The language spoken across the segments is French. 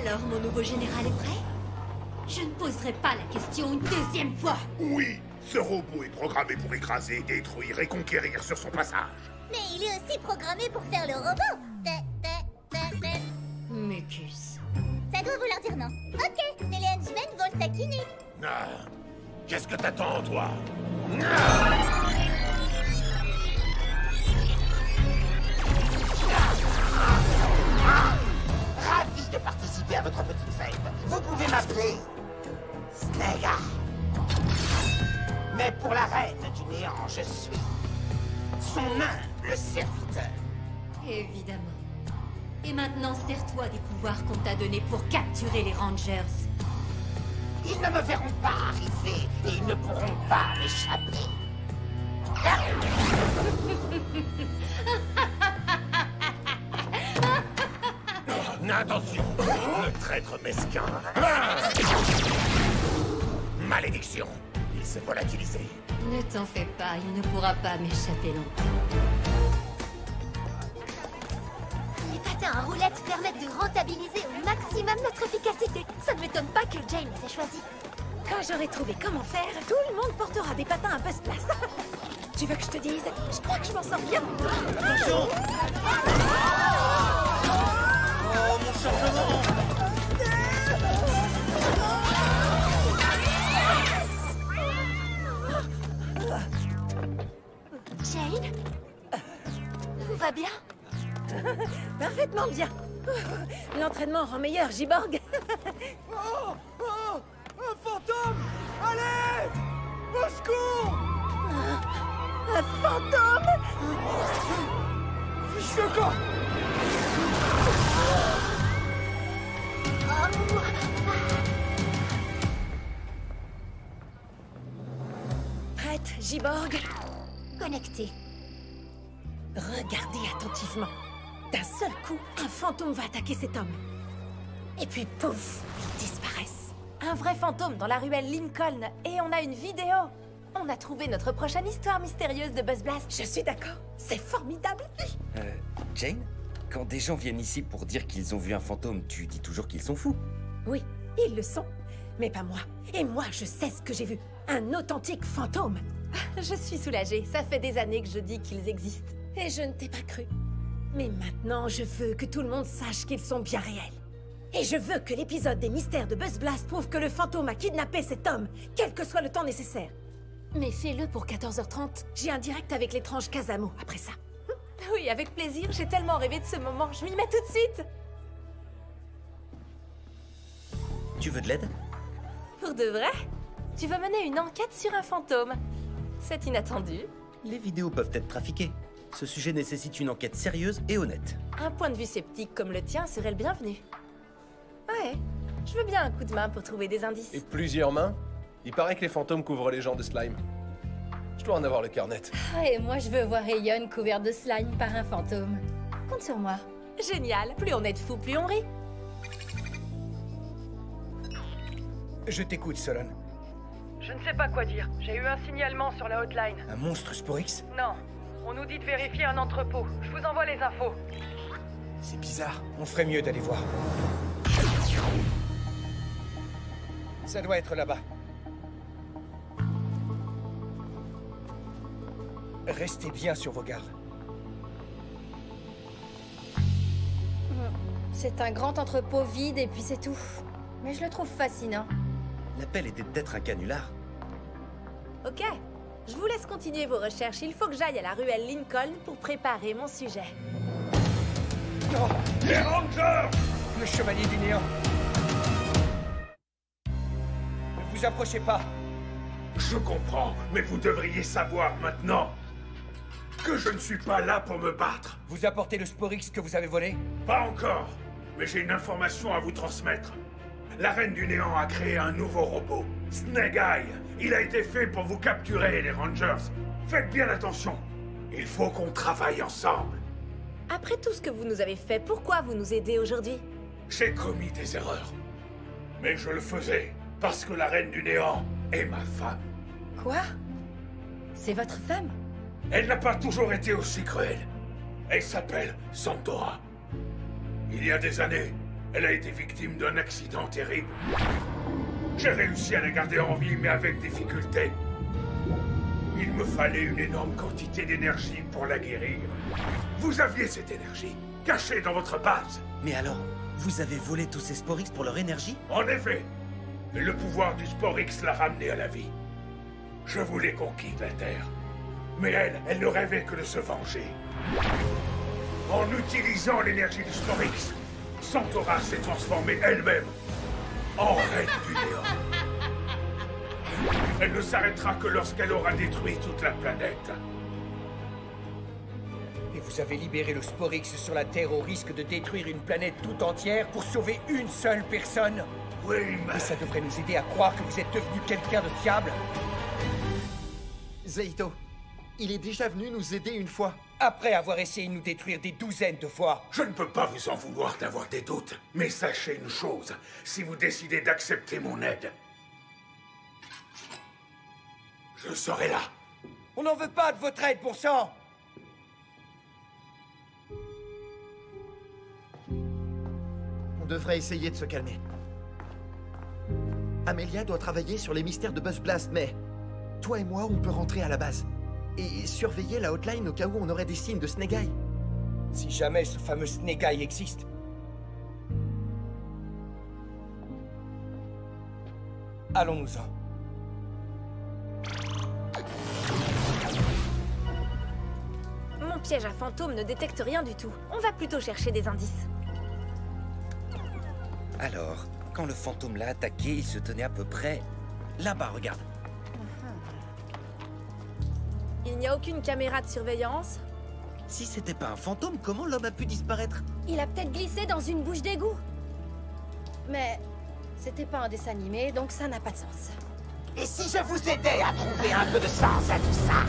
Alors, mon nouveau général est prêt? Je ne poserai pas la question une deuxième fois. Oui, ce robot est programmé pour écraser, détruire et conquérir sur son passage. Mais il est aussi programmé pour faire le robot. Mucus. Ça doit vouloir dire non. Ok, mais les henchmen vont le taquiner. Ah, qu'est-ce que t'attends, toi? Ravi de participer à votre petite fête. Vous pouvez m'appeler Snega. Mais pour la reine du néant, je suis son humble serviteur. Évidemment. Et maintenant, sers-toi des pouvoirs qu'on t'a donnés pour capturer les Rangers. Ils ne me verront pas arriver et ils ne pourront pas m'échapper. Attention, le traître mesquin. Malédiction, il s'est volatilisé. Ne t'en fais pas, il ne pourra pas m'échapper longtemps. Les patins à roulettes permettent de rentabiliser au maximum notre efficacité. Ça ne m'étonne pas que Jane les ait choisis. Quand j'aurai trouvé comment faire, tout le monde portera des patins un peu place. Tu veux que je te dise? Je crois que je m'en sors bien. Attention! Oh, mon chargement! Jane? Tout va bien? Parfaitement bien. L'entraînement rend meilleur, Giborg. Oh! Oh! Un fantôme! Allez! Au secours! Un fantôme? Choquant! Prête, Giborg? Connecté. Regardez attentivement. D'un seul coup, un fantôme va attaquer cet homme. Et puis, pouf, ils disparaissent. Un vrai fantôme dans la ruelle Lincoln. Et on a une vidéo. On a trouvé notre prochaine histoire mystérieuse de Buzz Blast. Je suis d'accord. C'est formidable. Jane, quand des gens viennent ici pour dire qu'ils ont vu un fantôme, tu dis toujours qu'ils sont fous. Oui, ils le sont. Mais pas moi. Et moi, je sais ce que j'ai vu. Un authentique fantôme. Je suis soulagée. Ça fait des années que je dis qu'ils existent. Et je ne t'ai pas cru. Mais maintenant, je veux que tout le monde sache qu'ils sont bien réels. Et je veux que l'épisode des mystères de Buzz Blast prouve que le fantôme a kidnappé cet homme, quel que soit le temps nécessaire. Mais fais-le pour 14h30. J'ai un direct avec l'étrange Kazamo après ça. Oui, avec plaisir. J'ai tellement rêvé de ce moment. Je m'y mets tout de suite. Tu veux de l'aide? Pour de vrai? Tu veux mener une enquête sur un fantôme? C'est inattendu. Les vidéos peuvent être trafiquées. Ce sujet nécessite une enquête sérieuse et honnête. Un point de vue sceptique comme le tien serait le bienvenu. Ouais, je veux bien un coup de main pour trouver des indices. Et plusieurs mains? Il paraît que les fantômes couvrent les gens de slime. Je dois en avoir le cœur net. Ah, et moi je veux voir Aeon couvert de slime par un fantôme. Compte sur moi. Génial, plus on est de fous, plus on rit. Je t'écoute, Solon. Je ne sais pas quoi dire. J'ai eu un signalement sur la hotline. Un monstre Sporix? Non. On nous dit de vérifier un entrepôt. Je vous envoie les infos. C'est bizarre. On ferait mieux d'aller voir. Ça doit être là-bas. Restez bien sur vos gardes. C'est un grand entrepôt vide et puis c'est tout. Mais je le trouve fascinant. L'appel était peut-être un canular. Ok, je vous laisse continuer vos recherches. Il faut que j'aille à la ruelle Lincoln pour préparer mon sujet. Non! Les Rangers! Le chevalier du néant! Ne vous approchez pas! Je comprends, mais vous devriez savoir maintenant que je ne suis pas là pour me battre. Vous apportez le Sporix que vous avez volé? Pas encore, mais j'ai une information à vous transmettre. La Reine du Néant a créé un nouveau robot, Snake Eye. Il a été fait pour vous capturer, les Rangers. Faites bien attention. Il faut qu'on travaille ensemble. Après tout ce que vous nous avez fait, pourquoi vous nous aidez aujourd'hui? J'ai commis des erreurs. Mais je le faisais parce que la Reine du Néant est ma femme. Quoi? C'est votre femme? Elle n'a pas toujours été aussi cruelle. Elle s'appelle Sandora. Il y a des années, Elle a été victime d'un accident terrible. J'ai réussi à la garder en vie, mais avec difficulté. Il me fallait une énorme quantité d'énergie pour la guérir. Vous aviez cette énergie, cachée dans votre base. Mais alors, vous avez volé tous ces Sporix pour leur énergie? En effet. Et le pouvoir du Sporix l'a ramenée à la vie. Je voulais qu'on quitte la Terre. Mais elle ne rêvait que de se venger. En utilisant l'énergie du Sporix, Centaura s'est transformée elle-même en reine du néant. Elle ne s'arrêtera que lorsqu'elle aura détruit toute la planète. Et vous avez libéré le Sporix sur la Terre au risque de détruire une planète tout entière pour sauver une seule personne? Oui, mais... Et ça devrait nous aider à croire que vous êtes devenu quelqu'un de fiable. Zaito, il est déjà venu nous aider une fois. Après avoir essayé de nous détruire des douzaines de fois. Je ne peux pas vous en vouloir d'avoir des doutes. Mais sachez une chose, si vous décidez d'accepter mon aide, je serai là. On n'en veut pas de votre aide, bon sang! On devrait essayer de se calmer. Amelia doit travailler sur les mystères de Buzz Blast, mais... toi et moi, on peut rentrer à la base. Et surveiller la hotline au cas où on aurait des signes de Snake Eye. Si jamais ce fameux Snake Eye existe. Allons-nous-en. Mon piège à fantôme ne détecte rien du tout. On va plutôt chercher des indices. Alors, quand le fantôme l'a attaqué, il se tenait à peu près... là-bas, regarde. Il n'y a aucune caméra de surveillance. Si c'était pas un fantôme, comment l'homme a pu disparaître? Il a peut-être glissé dans une bouche d'égout. Mais c'était pas un dessin animé, donc ça n'a pas de sens. Et si je vous aidais à trouver un peu de sens à tout ça?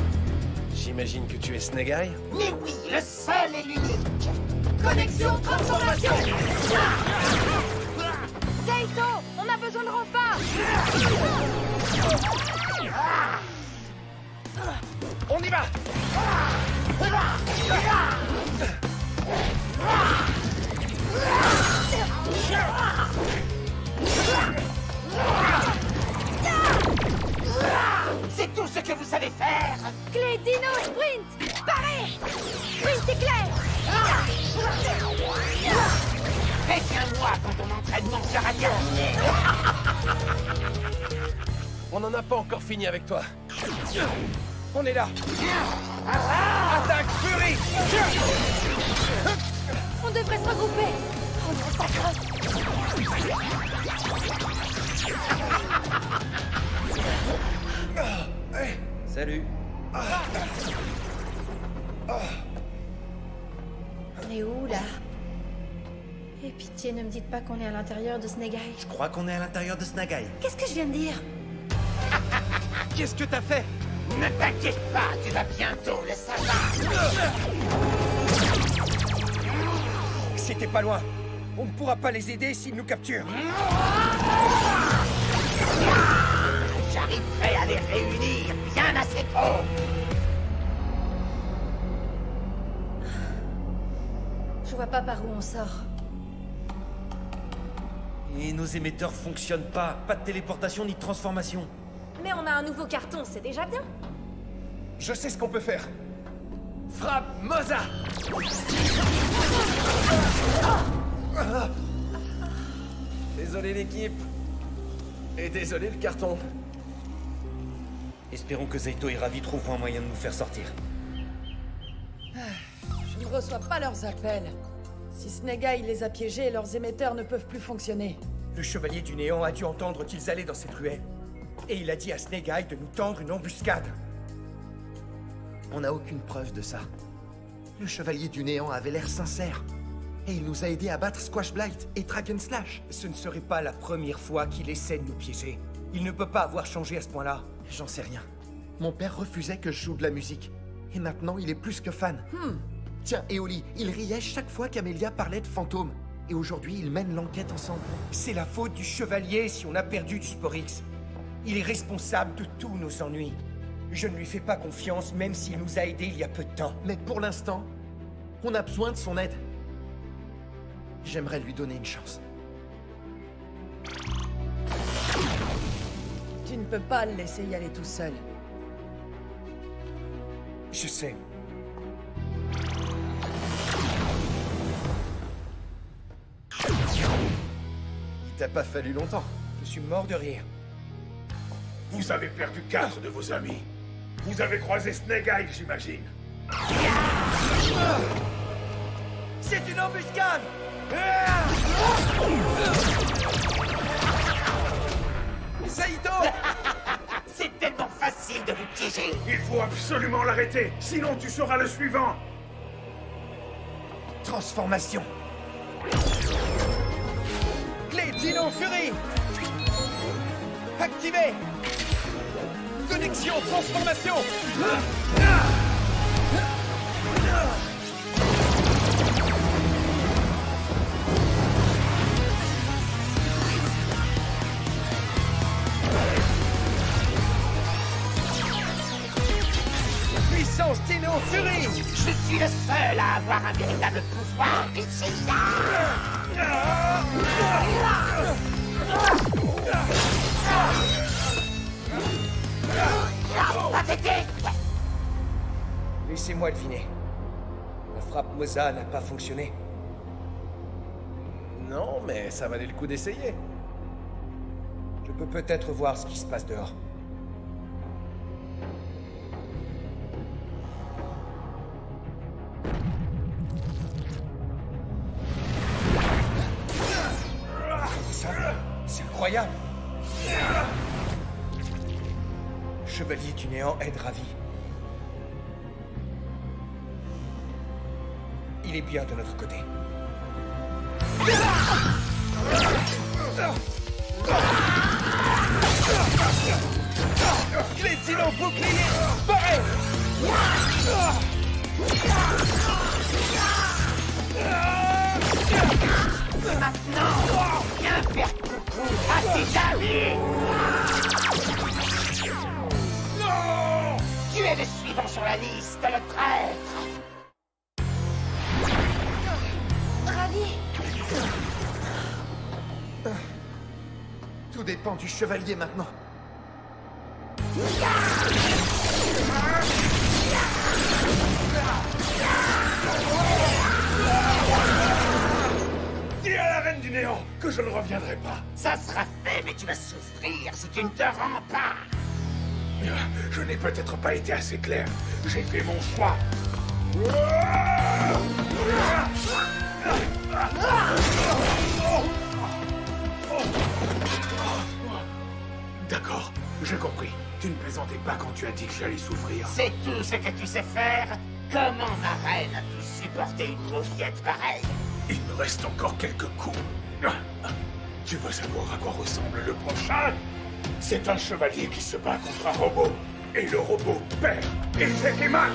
J'imagine que tu es Snake Eye? Mais oui, le seul et l'unique. Connexion transformation. Zaito, on a besoin de renfort. On y va! C'est tout ce que vous savez faire. Clé Dino Sprint. Paré. Sprint éclair. Préviens-moi quand ton entraînement sera terminé. On n'en a pas encore fini avec toi. On est là! Attaque Fury! On devrait se regrouper. Oh non, ça craque. Salut. On est où, là? Et pitié, ne me dites pas qu'on est à l'intérieur de Snake Eye. Je crois qu'on est à l'intérieur de Snake Eye. Qu'est-ce que je viens de dire? Qu'est-ce que t'as fait? Ne t'inquiète pas, tu vas bientôt le savoir. C'était pas loin. On ne pourra pas les aider s'ils nous capturent. J'arriverai à les réunir bien assez tôt. Je vois pas par où on sort. Et nos émetteurs fonctionnent pas. Pas de téléportation ni de transformation. Mais on a un nouveau carton, c'est déjà bien. Je sais ce qu'on peut faire. Frappe Moza! Désolé l'équipe. Et désolé le carton. Espérons que Zaito et Ravi trouveront un moyen de nous faire sortir. Je ne reçois pas leurs appels. Si Snake Eye les a piégés, leurs émetteurs ne peuvent plus fonctionner. Le Chevalier du Néant a dû entendre qu'ils allaient dans cette ruelle. Et il a dit à Snake Eye de nous tendre une embuscade. On n'a aucune preuve de ça. Le Chevalier du Néant avait l'air sincère. Et il nous a aidés à battre Squash Blight et Dragon Slash. Ce ne serait pas la première fois qu'il essaie de nous piéger. Il ne peut pas avoir changé à ce point-là. J'en sais rien. Mon père refusait que je joue de la musique. Et maintenant, il est plus que fan. Tiens, Eoli, il riait chaque fois qu'Amelia parlait de fantômes. Et aujourd'hui, ils mènent l'enquête ensemble. C'est la faute du Chevalier si on a perdu du Sporix. Il est responsable de tous nos ennuis. Je ne lui fais pas confiance, même s'il nous a aidés il y a peu de temps. Mais pour l'instant, on a besoin de son aide. J'aimerais lui donner une chance. Tu ne peux pas le laisser y aller tout seul. Je sais. Il t'a pas fallu longtemps. Je suis mort de rire. Vous avez perdu 4 de vos amis. Vous avez croisé Snake Eyes, j'imagine. C'est une embuscade! Saito! C'est tellement facile de vous piéger. Il faut absolument l'arrêter, sinon tu seras le suivant. Transformation. Clé Dino Fury. Activé. Connexion, transformation. Puissance Dino Fury. Je suis le seul à avoir un véritable pouvoir ici. Pathétique! Laissez-moi deviner. La frappe Moza n'a pas fonctionné. Non, mais ça valait le coup d'essayer. Je peux peut-être voir ce qui se passe dehors. Ça, c'est incroyable. Chevalier du Néant aide Ravi. Il est bien de notre côté. Clé Dino bouclier, barré. Maintenant, viens faire coucou à tes amis. Non! Tu es le suivant sur la liste, le traître. Ravi. Tout dépend du chevalier maintenant. Dis à la Reine du Néant que je ne reviendrai pas. Ça sera fait, mais tu vas souffrir si tu ne te rends pas. Je n'ai peut-être pas été assez clair. J'ai fait mon choix. D'accord, j'ai compris. Tu ne plaisantais pas quand tu as dit que j'allais souffrir. C'est tout ce que tu sais faire. Comment ma reine a pu supporter une mauviette pareille? Il me reste encore quelques coups. Tu veux savoir à quoi ressemble le prochain? C'est un chevalier qui se bat contre un robot. Et le robot perd. Échec et mat.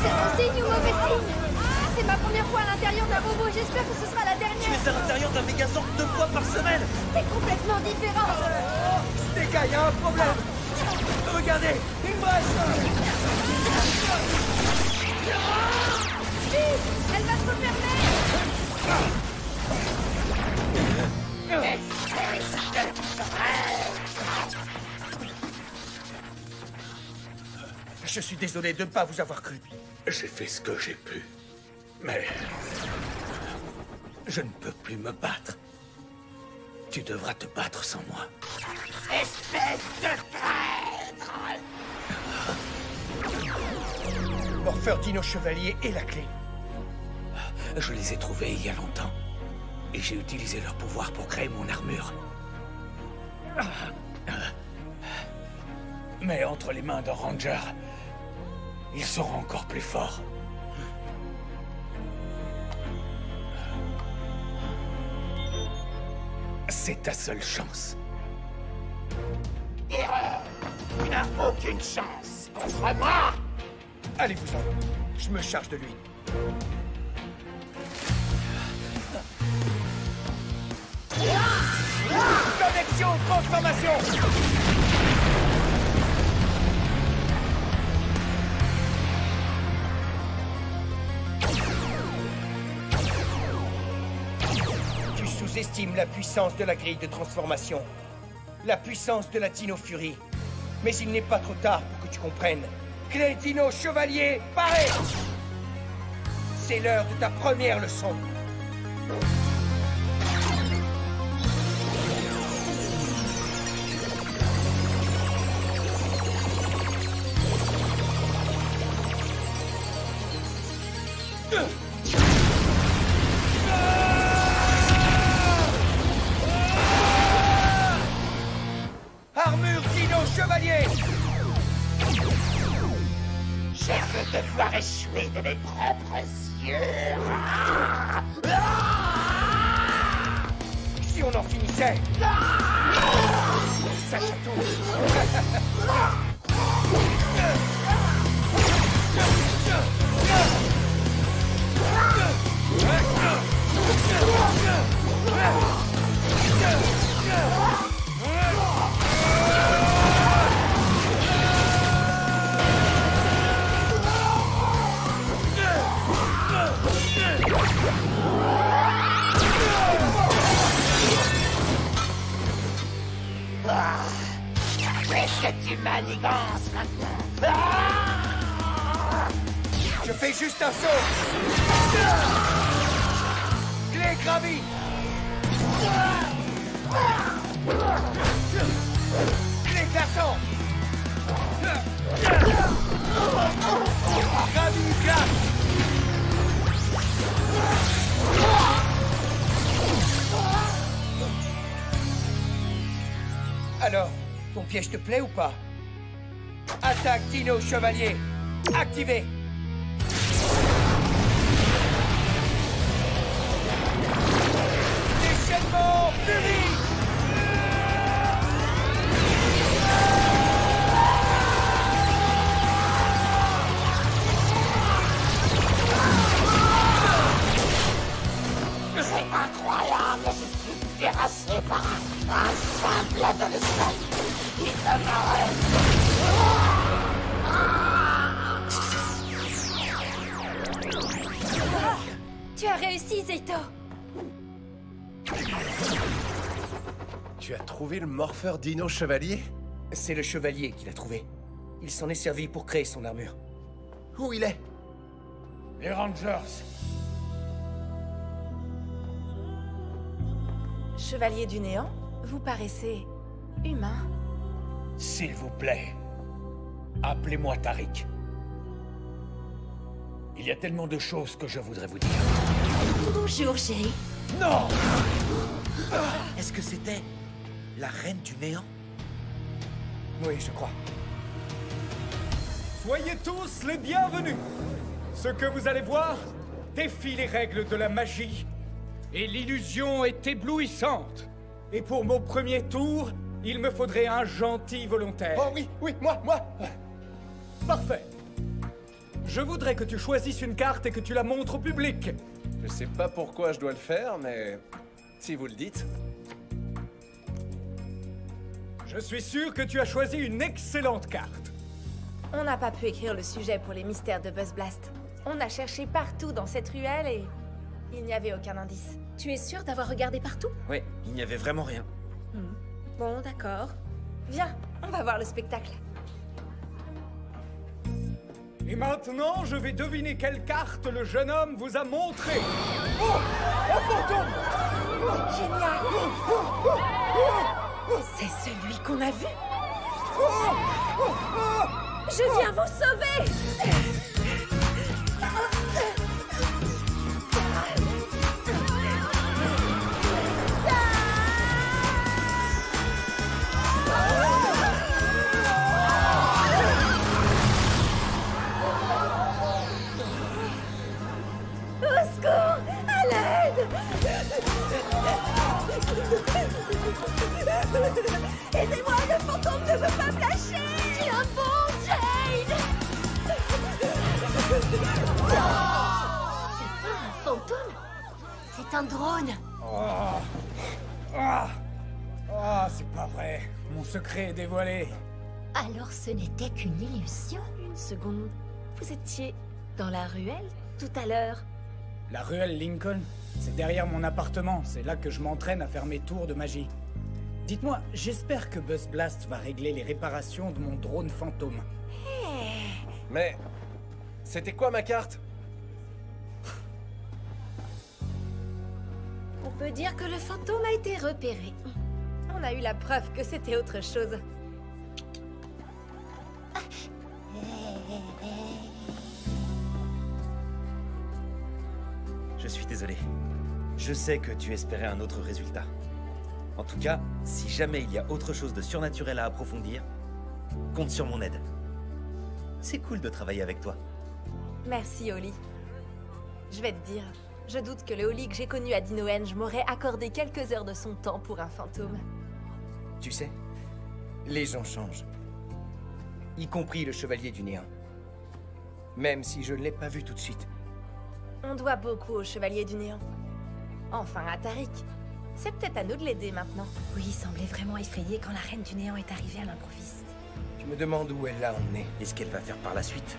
C'est bon signe ou mauvais signe? C'est ma première fois à l'intérieur d'un robot, j'espère que ce sera la dernière. Tu es à l'intérieur d'un Megazord 2 fois par semaine. C'est complètement différent. Snake, il y a un problème. Regardez, une brèche. Vite, elle va se refermer. Je suis désolé de ne pas vous avoir cru. J'ai fait ce que j'ai pu. Mais... je ne peux plus me battre. Tu devras te battre sans moi. Espèce de traître! Morpheur Dino Chevalier et la clé. Je les ai trouvés il y a longtemps. Et j'ai utilisé leur pouvoir pour créer mon armure. Mais entre les mains d'un ranger, ils seront encore plus forts. C'est ta seule chance. Erreur! Tu n'as aucune chance contre moi! Allez-vous-en. Je me charge de lui. Connexion, transformation. Tu sous-estimes la puissance de la grille de transformation. La puissance de la Dino Fury. Mais il n'est pas trop tard pour que tu comprennes. Clé Dino Chevalier, pareil. C'est l'heure de ta première leçon. Armure Dino Chevalier. Je vais devoir échouer de mes propres yeux. Si on en finissait. Ça chatouille. Qu'est-ce que tu manigances maintenant? Je fais juste un saut. Clé gravie. Clé glaçant. Gravie glace. Alors, ton piège te plaît ou pas? Attaque Dino Chevalier. Activé. Déchaînement Fury. C'est incroyable, je suis terrassé par un simple adolescent qui demeurait. Tu as réussi, Zeito. Tu as trouvé le morpheur Dino Chevalier? C'est le chevalier qui l'a trouvé. Il s'en est servi pour créer son armure. Où il est? Les Rangers. Chevalier du néant, vous paraissez humain. S'il vous plaît, appelez-moi Tariq. Il y a tellement de choses que je voudrais vous dire. Bonjour, chérie. Non! Est-ce que c'était la reine du néant? Oui, je crois. Soyez tous les bienvenus. Ce que vous allez voir défie les règles de la magie. Et l'illusion est éblouissante. Et pour mon premier tour, il me faudrait un gentil volontaire. Oh oui, oui, moi. Parfait. Je voudrais que tu choisisses une carte et que tu la montres au public. Je sais pas pourquoi je dois le faire, mais si vous le dites. Je suis sûr que tu as choisi une excellente carte. On n'a pas pu écrire le sujet pour les mystères de Buzz Blast. On a cherché partout dans cette ruelle et il n'y avait aucun indice. Tu es sûr d'avoir regardé partout? Oui, il n'y avait vraiment rien. Bon, d'accord. Viens, on va voir le spectacle. Et maintenant, je vais deviner quelle carte le jeune homme vous a montré. Oh! Un fantôme! Génial! C'est celui qu'on a vu. Je viens vous sauver! Au secours! À l'aide! Aidez-moi, le fantôme ne veut pas me lâcher! Tiens bon, Jane! C'est pas un fantôme, c'est un drone. secret est dévoilé. Alors ce n'était qu'une illusion? Une seconde. Vous étiez dans la ruelle tout à l'heure? La ruelle Lincoln, c'est derrière mon appartement. C'est là que je m'entraîne à faire mes tours de magie. Dites-moi, j'espère que Buzz Blast va régler les réparations de mon drone fantôme. Mais... c'était quoi ma carte? On peut dire que le fantôme a été repéré. On a eu la preuve que c'était autre chose. Je suis désolé. Je sais que tu espérais un autre résultat. En tout cas, si jamais il y a autre chose de surnaturel à approfondir, compte sur mon aide. C'est cool de travailler avec toi. Merci, Holly. Je vais te dire, je doute que le Holly que j'ai connu à Dinohenge m'aurait accordé quelques heures de son temps pour un fantôme. Tu sais, les gens changent. Y compris le Chevalier du Néant. Même si je ne l'ai pas vu tout de suite. On doit beaucoup au Chevalier du Néant. Enfin, à Tariq. C'est peut-être à nous de l'aider maintenant. Oui, il semblait vraiment effrayé quand la Reine du Néant est arrivée à l'improviste. Je me demande où elle l'a emmené. Et ce qu'elle va faire par la suite.